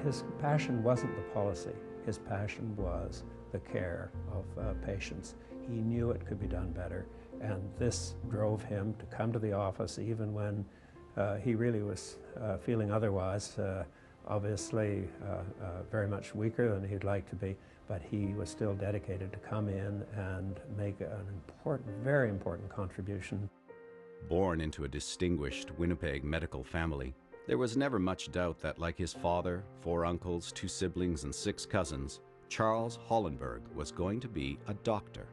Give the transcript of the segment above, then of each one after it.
His passion wasn't the policy. His passion was the care of patients. He knew it could be done better, and this drove him to come to the office even when he really was feeling otherwise, obviously very much weaker than he'd like to be, but he was still dedicated to come in and make an important, very important contribution. Born into a distinguished Winnipeg medical family, there was never much doubt that, like his father, 4 uncles, 2 siblings, and 6 cousins, Charles Hollenberg was going to be a doctor.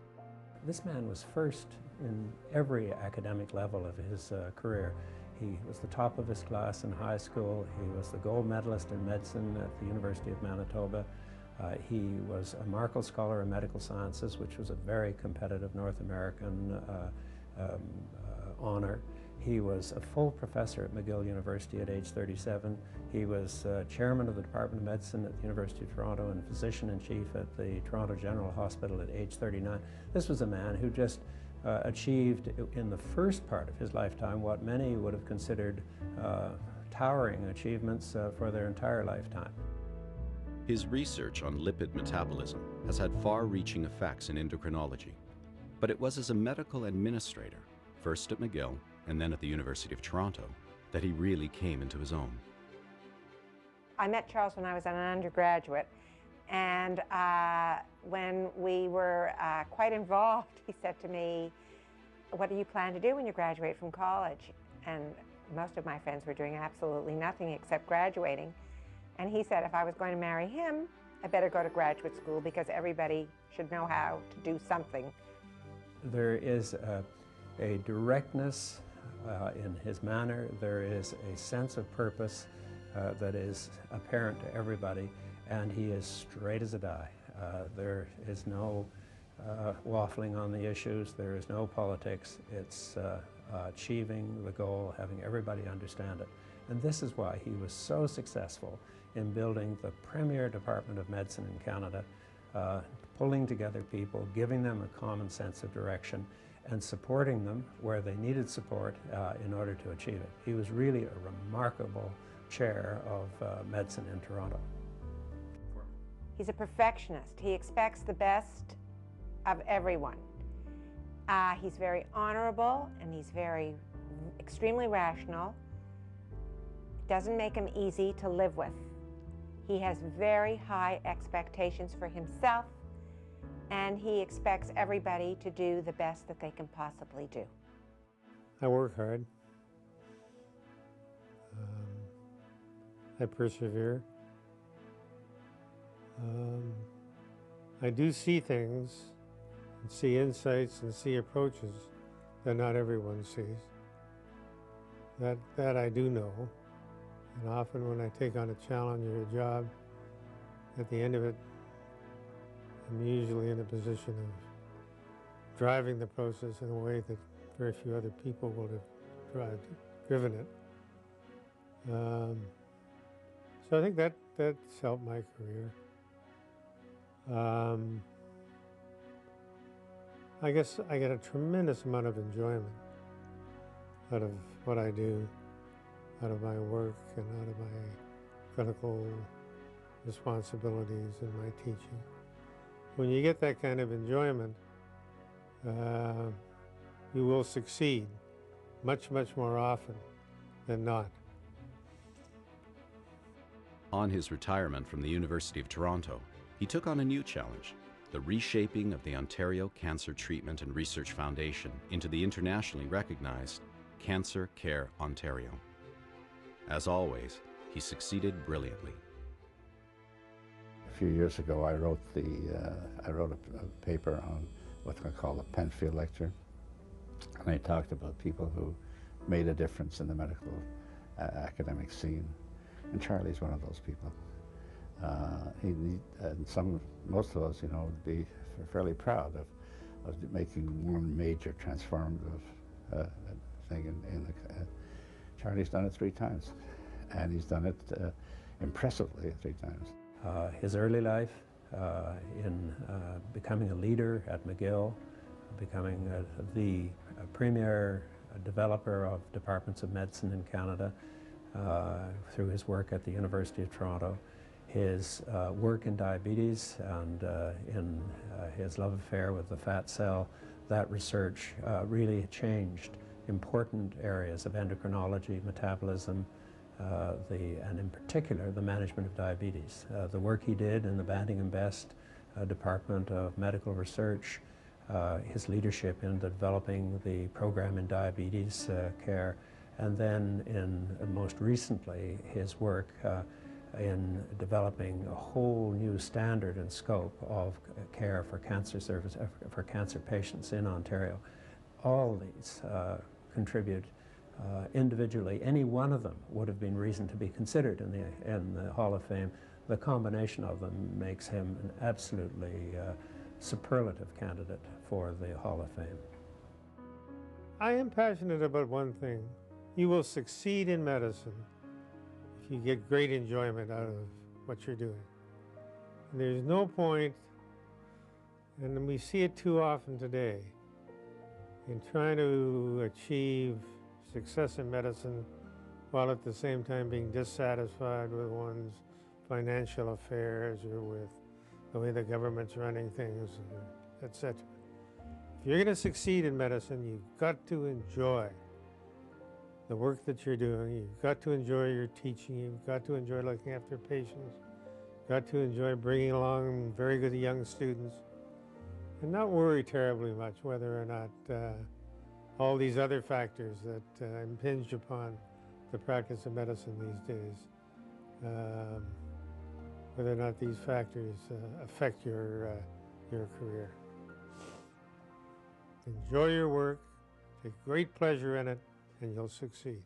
This man was first in every academic level of his career. He was the top of his class in high school. He was the gold medalist in medicine at the University of Manitoba. He was a Markle Scholar in Medical Sciences, which was a very competitive North American honor. He was a full professor at McGill University at age 37. He was chairman of the Department of Medicine at the University of Toronto and physician-in-chief at the Toronto General Hospital at age 39. This was a man who just achieved in the first part of his lifetime what many would have considered towering achievements for their entire lifetime. His research on lipid metabolism has had far-reaching effects in endocrinology, but it was as a medical administrator, first at McGill and then at the University of Toronto, that he really came into his own. I met Charles when I was an undergraduate, and when we were quite involved, he said to me, "What do you plan to do when you graduate from college?" And most of my friends were doing absolutely nothing except graduating. And he said if I was going to marry him, I better go to graduate school because everybody should know how to do something. There is a directness in his manner. There is a sense of purpose that is apparent to everybody, and he is straight as a die. There is no waffling on the issues. There is no politics. It's achieving the goal, having everybody understand it. And this is why he was so successful in building the premier department of medicine in Canada, pulling together people, giving them a common sense of direction, and supporting them where they needed support in order to achieve it. He was really a remarkable chair of medicine in Toronto. He's a perfectionist. He expects the best of everyone. He's very honorable, and he's extremely rational. It doesn't make him easy to live with. He has very high expectations for himself, and he expects everybody to do the best that they can possibly do. I work hard. I persevere. I do see things, and see insights, and see approaches that not everyone sees. That I do know. And often when I take on a challenge or a job, at the end of it, I'm usually in a position of driving the process in a way that very few other people would have driven it. So I think that's helped my career. I guess I get a tremendous amount of enjoyment out of what I do, out of my work and out of my clinical responsibilities and my teaching. When you get that kind of enjoyment, you will succeed much, much more often than not. On his retirement from the University of Toronto, he took on a new challenge, the reshaping of the Ontario Cancer Treatment and Research Foundation into the internationally recognized Cancer Care Ontario. As always, he succeeded brilliantly. A few years ago, I wrote a paper on what I call a Penfield lecture, and I talked about people who made a difference in the medical academic scene, and Charlie's one of those people. Most of us, you know, would be fairly proud of making one major transformative thing Charlie's done it 3 times, and he's done it impressively 3 times. His early life in becoming a leader at McGill, becoming the premier developer of departments of medicine in Canada through his work at the University of Toronto, His work in diabetes and in his love affair with the fat cell, that research really changed important areas of endocrinology, metabolism, and in particular the management of diabetes. The work he did in the Banting and Best Department of Medical Research, his leadership in developing the program in diabetes care, and then most recently his work in developing a whole new standard and scope of care for cancer service for cancer patients in Ontario. All these contribute individually. Any one of them would have been reason to be considered in the Hall of Fame. The combination of them makes him an absolutely superlative candidate for the Hall of Fame. I am passionate about one thing. You will succeed in medicine if you get great enjoyment out of what you're doing. And there's no point, and we see it too often today, in trying to achieve success in medicine while at the same time being dissatisfied with one's financial affairs or with the way the government's running things, etc. If you're going to succeed in medicine, you've got to enjoy the work that you're doing. You've got to enjoy your teaching. You've got to enjoy looking after patients. You've got to enjoy bringing along very good young students, and not worry terribly much whether or not all these other factors that impinge upon the practice of medicine these days, whether or not these factors affect your career. Enjoy your work, take great pleasure in it, and you'll succeed.